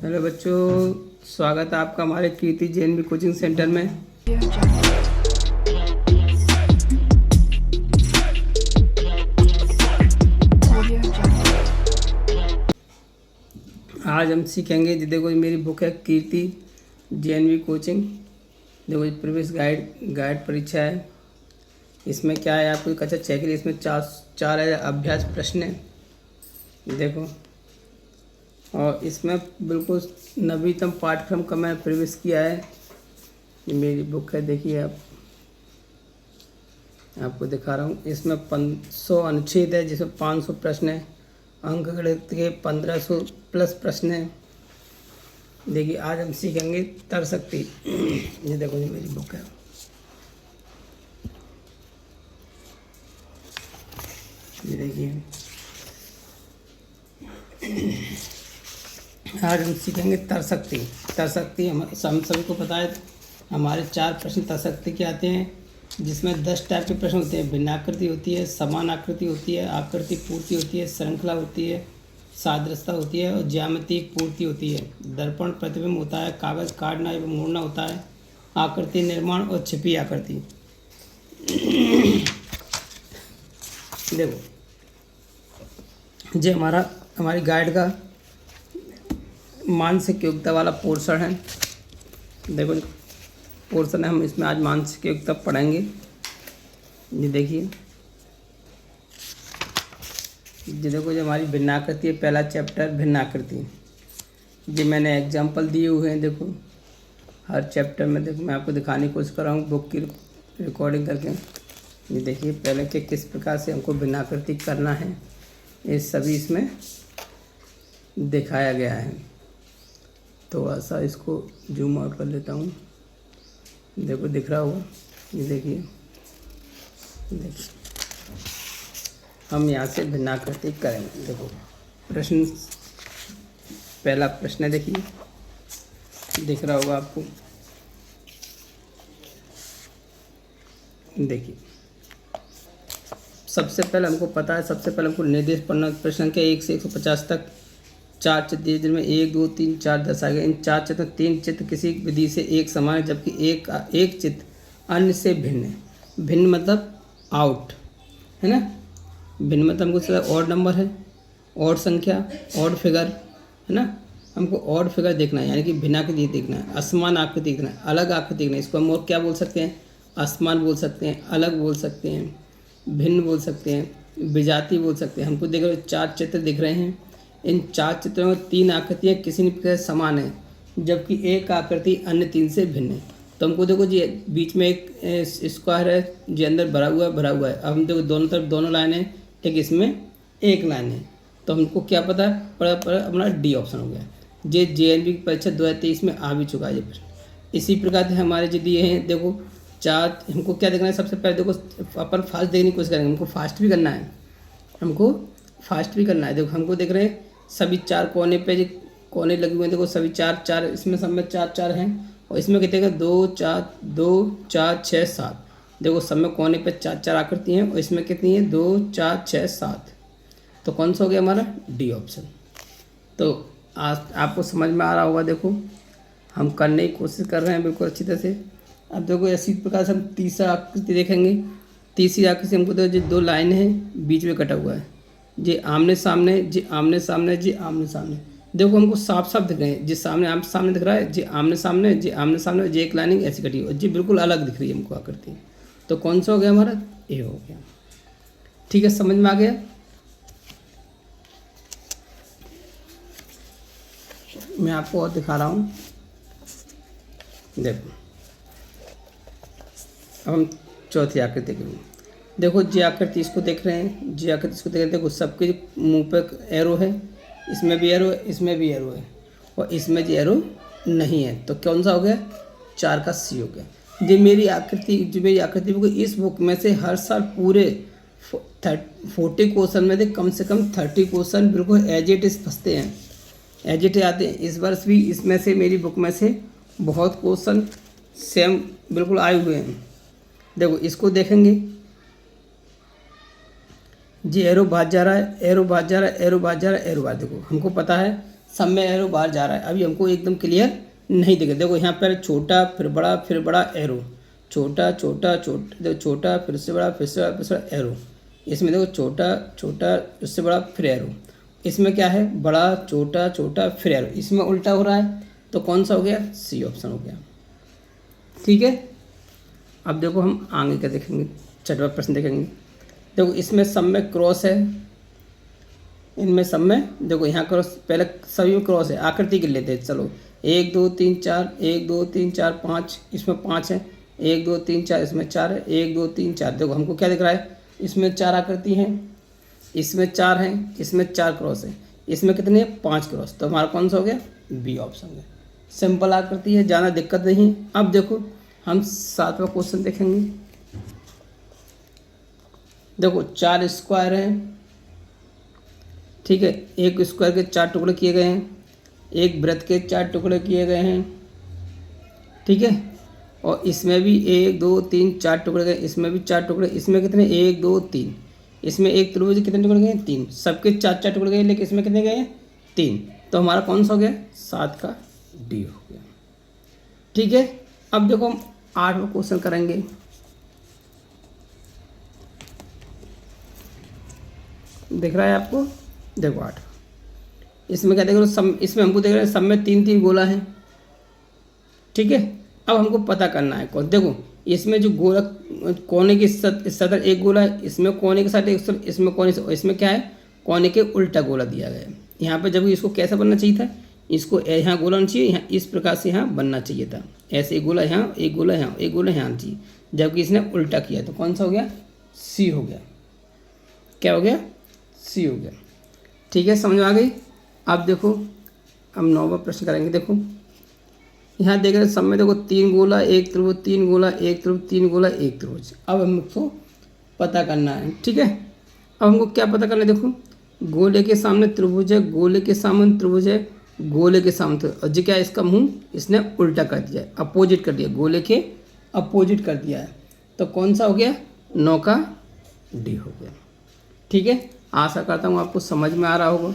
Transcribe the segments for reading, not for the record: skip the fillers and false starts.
Hello बच्चों, स्वागत है आपका हमारे कीर्ति जेएनवी कोचिंग सेंटर में। आज हम सीखेंगे जी। देखो, मेरी बुक है कीर्ति जेएनवी कोचिंग। देखो, प्रवेश गाइड परीक्षा है। इसमें क्या है, आपको एक अच्छा चेक लिस्ट इसमें चार अभ्यास प्रश्न है। देखो, और इसमें बिल्कुल नवीनतम पाठ्यक्रम का मैं प्रवेश किया है। ये मेरी बुक है, देखिए आपको दिखा रहा हूँ। इसमें 500 अनुच्छेद है, जिसमें 500 प्रश्न है। अंक गणित के 1500 प्लस प्रश्न है। देखिए, आज हम सीखेंगे तरशक्ति। ये देखो, ये मेरी बुक है। ये देखिए, आज हम सीखेंगे तरशक्ति। हम सभी को पता है, हमारे 4 प्रश्न तरशक्ति के आते हैं, जिसमें 10 टाइप के प्रश्न होते हैं। भिन्न आकृति होती है, समान आकृति होती है, आकृति पूर्ति होती है, श्रृंखला होती है, सादृश्यता होती है और ज्यामिति पूर्ति होती है। दर्पण प्रतिबिंब होता है, कागज काटना एवं मोड़ना होता है, आकृति निर्माण और छिपी आकृति। देखो, ये हमारी गाइड का मानसिक योग्यता वाला पोर्शन है। देखो, पोर्शन है, हम इसमें आज मानसिक योग्यता पढ़ेंगे। ये देखिए, ये देखो, जो हमारी भिन्न आकृति है, पहला चैप्टर भिन्न आकृति। ये मैंने एग्जाम्पल दिए हुए हैं। देखो, हर चैप्टर में देखो, मैं आपको दिखाने की कोशिश कर रहा हूँ बुक की रिकॉर्डिंग करके। ये देखिए, पहले के किस प्रकार से हमको भिन्न आकृति करना है, ये सभी इसमें दिखाया गया है। तो ऐसा इसको जूम आउट कर लेता हूँ। देखो, दिख रहा होगा। ये देखिए, हम यहाँ से भिन्न आकृति करेंगे। देखो, प्रश्न, पहला प्रश्न देखिए, दिख रहा होगा आपको। देखिए, सबसे पहले हमको पता है, सबसे पहले हमको निर्देश पढ़ना। प्रश्न के 1 से 150 तक 4 चित्र दिए, जिनमें 1, 2, 3, 4 दर्शाए गए। इन 4 चित्र 3 चित्र किसी विधि से एक समान है, जबकि एक चित्र अन्य से भिन्न है। भिन्न मतलब आउट है ना। भिन्न मतलब हमको ऑड नंबर है, ऑड संख्या, ऑड फिगर है ना। हमको ऑड फिगर देखना है, यानी कि भिन्न आकृति देखना है, असमान आकृति देखना है, अलग आकृति देखना है। इसको हम और क्या बोल सकते हैं? असमान बोल सकते हैं, अलग बोल सकते हैं, भिन्न बोल सकते हैं, विजातीय बोल सकते हैं। हमको देख रहे हो 4 चित्र दिख रहे हैं। इन 4 चित्रों में 3 आकृतियाँ किसी न प्रकार समान है, जबकि एक आकृति अन्य 3 से भिन्न है। तो हमको देखो जी, बीच में एक स्क्वायर है, जो अंदर भरा हुआ है। अब हम देखो, दोनों तरफ दोनों लाइन है, एक इसमें एक लाइन है। तो हमको क्या पता है? अपना डी ऑप्शन हो गया। जे जेएनवी की परीक्षा 2023 में आ भी चुका है ये प्रश्न। इसी प्रकार से हमारे जो दिए हैं, देखो 4, हमको क्या देखना है? सबसे पहले देखो, अपन फास्ट देखने की कोशिश करेंगे। हमको फास्ट भी करना है, देखो हमको देख रहे हैं सभी 4 कोने लगे हुए हैं। देखो, सभी 4 इसमें सब में 4 हैं, और इसमें कितने का 2, 4, 6, 7। देखो, सब में कोने पे 4 आकृति हैं, और इसमें कितनी है? 2, 4, 6, 7। तो कौन सा हो गया हमारा? D option. तो आज आपको समझ में आ रहा होगा। देखो, हम करने की कोशिश कर रहे हैं बिल्कुल अच्छी तरह से। अब देखो, इसी प्रकार से हम तीसरा आकृति देखेंगे। तीसरी आकृति हमको देखो, जो 2 लाइन है, बीच में कटा हुआ है, ये आमने सामने, जी आमने सामने, जी आमने सामने। देखो, हमको साफ साफ दिख रहे हैं। जी सामने दिख रहा है, जी आमने सामने, जी आमने सामने, जी एक लाइनिंग ऐसी कटी हुई, जी बिल्कुल अलग दिख रही है हमको आकृति। तो कौन सा हो गया हमारा? ए हो गया। ठीक है, समझ में आ गया। मैं आपको और दिखा रहा हूँ। देखो, अब हम चौथी आकृति देखेंगे। देखो, जी आकृति इसको देख रहे हैं, जी आकृति इसको देख रहे हैं। देखो, सबके मुंह पे एरो है, इसमें भी एरो है, इसमें भी एरो है, और इसमें जी एरो नहीं है। तो कौन सा हो गया? 4 का सी हो गया। जो मेरी आकृति बुक, इस बुक में से हर साल पूरे 40 क्वेश्चन में से कम 30 क्वेश्चन बिल्कुल एज इट इज फंसते हैं, एज इट आते हैं। इस वर्ष भी इसमें से, मेरी बुक में से बहुत क्वेश्चन सेम बिल्कुल आए हुए हैं। देखो, इसको देखेंगे, जी एरो भाग जा रहा है, एरो भाग जा रहा है, एरो भाग जा रहा है, एरो भाग। देखो, हमको पता है सब में एरो बाहर जा रहा है। अभी हमको एकदम क्लियर नहीं दिखे। देखो यहाँ पर छोटा फिर बड़ा एरो, छोटा छोटा छोटा, देखो छोटा फिर से बड़ा फिर से बड़ा फिर से बड़ा एरो। इसमें देखो छोटा छोटा उससे बड़ा फिर एरो। इसमें क्या है, बड़ा छोटा छोटा फिर एरो। इसमें उल्टा हो रहा है, तो कौन सा हो गया, सी ऑप्शन हो गया। ठीक है, अब देखो हम आगे क्या देखेंगे, छठवां प्रश्न देखेंगे। देखो इसमें सब में क्रॉस है, इनमें सब में देखो यहाँ क्रॉस, पहले सभी में क्रॉस है। आकृति गिन लेते हैं, चलो 1 2 3 4, 1 2 3 4 5, इसमें 5 है, 1 2 3 4, इसमें 4 है, 1 2 3 4। देखो हमको क्या दिख रहा है, इसमें 4 आकृति हैं, इसमें 4 हैं, इसमें 4 क्रॉस है, इसमें कितने हैं, 5 क्रॉस। तो हमारा कौन सा हो गया, बी ऑप्शन है। सिंपल आकृति है, ज़्यादा दिक्कत नहीं है। अब देखो हम 7वां क्वेश्चन देखेंगे। देखो 4 स्क्वायर हैं, ठीक है, एक स्क्वायर के 4 टुकड़े किए गए हैं, एक वृत्त के 4 टुकड़े किए गए हैं, ठीक है, और इसमें भी 1 2 3 4 टुकड़े गए, इसमें भी 4 टुकड़े, इसमें कितने 1 2 3, इसमें एक त्रिभुज कितने टुकड़े गए, 3, सबके 4 टुकड़े गए, लेकिन इसमें कितने गए, 3। तो हमारा कौन सा हो गया, 7 का डी हो गया। ठीक है, अब देखो हम 8वां क्वेश्चन करेंगे। दिख रहा है आपको, देखो 8, इसमें क्या देख रहे हो, सब इसमें हमको देख रहे हैं सब में 3 3 गोला है। ठीक है, अब हमको पता करना है कौन, देखो इसमें जो गोला कोने के सतह एक गोला है, इसमें कोने के साथ एक, इसमें कोने से, इसमें क्या है, कोने के उल्टा गोला दिया गया है यहाँ पे। जब इसको कैसा बनना चाहिए था, इसको यहाँ गोला होना चाहिए, यहाँ इस प्रकार से यहाँ बनना चाहिए था, ऐसे एक गोला यहाँ, एक गोला यहाँ, एक गोला यहाँ चाहिए, जबकि इसने उल्टा किया। तो कौन सा हो गया, सी हो गया। क्या हो गया, सी हो गया। ठीक है, समझ में आ गई। अब देखो हम 9वां प्रश्न करेंगे। देखो यहाँ देख रहे हैं सब में, देखो 3 गोला, एक त्रिभुज, 3 गोला, एक त्रिभुज, 3 गोला, एक त्रिभुज। अब हमको पता करना है, ठीक है। अब हमको क्या पता करना है, देखो गोले के सामने त्रिभुज है, गोले के सामने त्रिभुज है, गोले के सामने त्रिभुज, और जो क्या है, इसका मुंह इसने उल्टा कर दिया है, अपोजिट कर दिया, गोले के अपोजिट कर दिया है। तो कौन सा हो गया, 9 का डी हो गया। ठीक है, आशा करता हूँ आपको समझ में आ रहा होगा।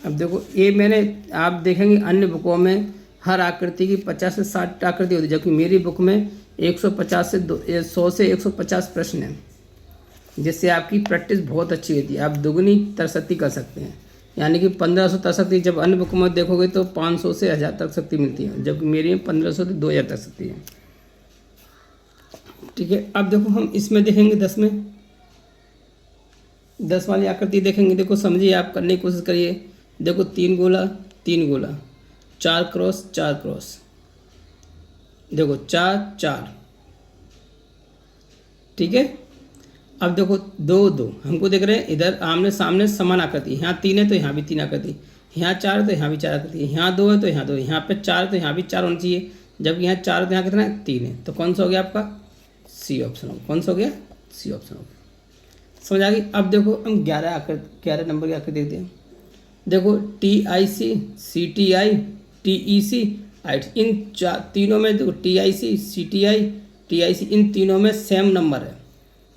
अब देखो ये मैंने, आप देखेंगे अन्य बुकों में हर आकृति की 50 से 60 आकृति होती है, जबकि मेरी बुक में 150 से 100 से 150 प्रश्न हैं, जिससे आपकी प्रैक्टिस बहुत अच्छी होती है। आप दुगनी तरसती कर सकते हैं, यानी कि 1500 तरसती, जब अन्य बुक में देखोगे तो 500 से 1000 तक शक्ति मिलती है, जबकि मेरी में 1500 से 2000 तक शक्ति है। ठीक है, अब देखो हम इसमें देखेंगे 10 में, 10 वाली आकृति देखेंगे। देखो समझिए, आप करने की कोशिश करिए। देखो 3 गोला, 3 गोला, 4 क्रॉस, 4 क्रॉस, देखो 4 4। ठीक है, अब देखो 2 2, हमको देख रहे हैं इधर आमने सामने समान आकृति, यहाँ 3 है तो यहाँ भी 3 आकृति, यहाँ 4 है तो यहाँ भी 4 आकृति, यहाँ 2 है तो यहाँ 2, यहाँ पे 4 है तो यहाँ भी 4 होना चाहिए, जबकि यहाँ 4 है तो यहाँ कितना है, 3 है। तो कौन सा हो गया आपका, सी ऑप्शन हो। कौन सा हो गया, सी ऑप्शन हो गया। समझ आ गई। अब देखो हम 11 नंबर की आकृति देखते हैं। देखो TIC, CTI, TEC, इन तीनों में देखो TIC, CTI, TIC, इन तीनों में सेम नंबर है,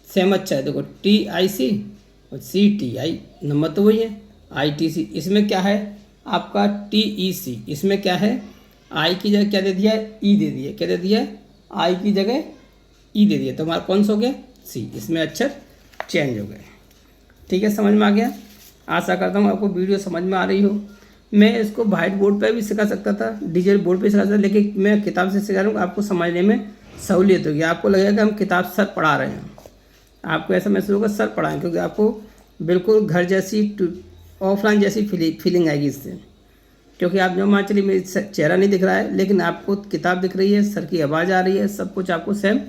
सेम अच्छा है। देखो TIC और CTI नंबर तो वही है। ITC, इसमें क्या है आपका TEC, इसमें क्या है, I की जगह क्या दे दिया है, E दे दिया। क्या दे दिया है, I की जगह E दे दिया। तो हमारा कौन सा हो गया, C, इसमें अक्षर चेंज हो गए। ठीक है, समझ में आ गया। आशा करता हूँ आपको वीडियो समझ में आ रही हो। मैं इसको व्हाइट बोर्ड पर भी सिखा सकता था, डिजिटल बोर्ड पे सिखा सकता था, लेकिन मैं किताब से सिखा रहा हूँ, आपको समझने में सहूलियत होगी। आपको लगेगा कि हम किताब सर पढ़ा रहे हैं, आपको ऐसा महसूस होगा सर पढ़ाएं, क्योंकि आपको बिल्कुल घर जैसी, ऑफलाइन जैसी फीलिंग आएगी इससे। क्योंकि आप जो मान चलिए मेरी चेहरा नहीं दिख रहा है, लेकिन आपको किताब दिख रही है, सर की आवाज़ आ रही है, सब कुछ आपको सेम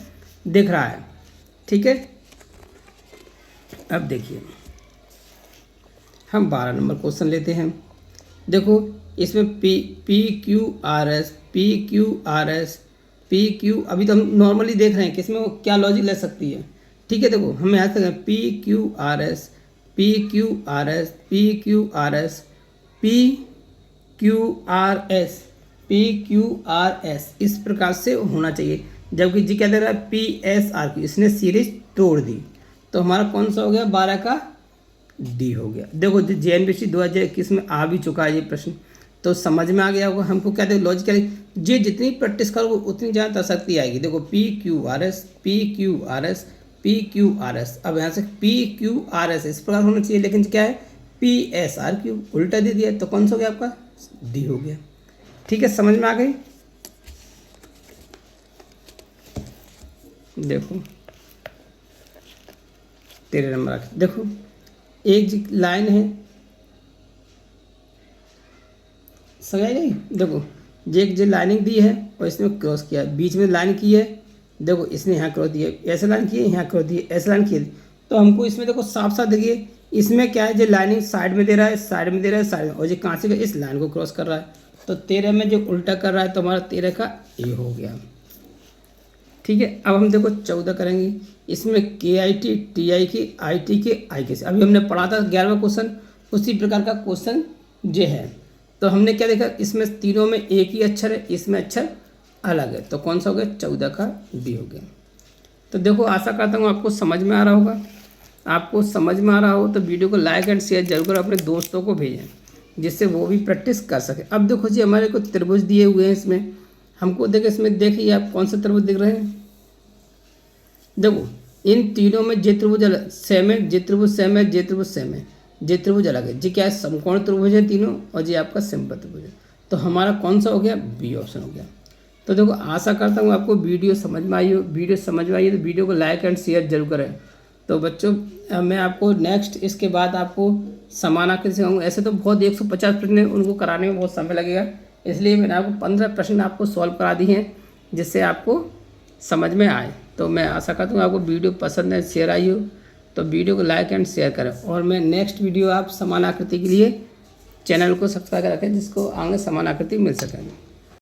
दिख रहा है। ठीक है, अब देखिए हम 12 नंबर क्वेश्चन लेते हैं। देखो इसमें PQRS, अभी तो हम नॉर्मली देख रहे हैं कि इसमें वो क्या लॉजिक ले सकती है। ठीक है, देखो हम यहाँ से PQRS, इस प्रकार से होना चाहिए, जबकि जी क्या दे रहा है PSR की, इसने सीरीज तोड़ दी। तो हमारा कौन सा हो गया, 12 का डी हो गया। देखो JNPSC 2021 में आ भी चुका है ये प्रश्न, तो समझ में आ गया होगा। हमको क्या देखो लॉजिकली ये जितनी प्रैक्टिस करोगे उतनी ज़्यादा शक्ति आएगी। देखो P Q R S, P Q R S, P Q R S. अब यहाँ से पी क्यू आर एस इस प्रकार होना चाहिए, लेकिन क्या है पी एस आर क्यू उल्टा दे दिया, तो कौन सा हो गया आपका डी हो गया। ठीक है, समझ में आ गई। देखो 13 नंबर आ, देखो एक लाइन है समझ गई। देखो जो लाइनिंग दी है और इसने क्रॉस किया, बीच में लाइन की है, देखो इसने यहाँ क्रॉस दिया, ऐसे लाइन की है, यहाँ क्रॉस दी, ऐसे लाइन की है। तो हमको इसमें देखो साफ साफ देखिए इसमें क्या है, जो लाइनिंग साइड में दे रहा है, साइड में दे रहा है, साइड में, और जो कहाँ से इस लाइन को क्रॉस कर रहा है। तो 13 में जो उल्टा कर रहा है तो हमारा 13 का ए हो गया। ठीक है, अब हम देखो 14 करेंगे। इसमें के आई टी, टी आई के, आई टी के, आई के से अभी हमने पढ़ा था 11वां क्वेश्चन, उसी प्रकार का क्वेश्चन जो है। तो हमने क्या देखा, इसमें तीनों में एक ही अक्षर है, इसमें अक्षर अलग है, तो कौन सा हो गया 14 का डी हो गया। तो देखो आशा करता हूँ आपको समझ में आ रहा होगा। आपको समझ में आ रहा हो तो वीडियो को लाइक एंड शेयर जरूर कर, अपने दोस्तों को भेजें जिससे वो भी प्रैक्टिस कर सके। अब देखो जी हमारे को त्रिभुज दिए हुए हैं, इसमें हमको देखो, इसमें देखिए आप कौन सा त्रिभुज दिख रहे हैं। देखो इन तीनों में जे त्रिभुज सेम है, जे त्रिभुज सेम है, जे त्रिभुज सेम है, जे त्रिभुज अलग है। जी क्या है समकोण त्रिभुज है तीनों, और जी आपका सिंपल त्रिभुज है। तो हमारा कौन सा हो गया, बी ऑप्शन हो गया। तो देखो आशा करता हूँ आपको वीडियो समझ में आई हो। वीडियो समझ में आई है तो वीडियो को लाइक एंड शेयर जरूर करें। तो बच्चों मैं आपको नेक्स्ट इसके बाद आपको समानाकृति सिखाऊंगा। ऐसे तो बहुत 150 प्रश्न उनको कराने में बहुत समय लगेगा, इसलिए मैंने आपको 15 प्रश्न आपको सॉल्व करा दिए हैं जिससे आपको समझ में आए। तो मैं आशा करता हूँ आपको वीडियो पसंद है, शेयर आई हो तो वीडियो को लाइक एंड शेयर करें। और मैं नेक्स्ट वीडियो आप समानाकृति के लिए चैनल को सब्सक्राइब रखें जिसको आगे समानाकृति मिल सके।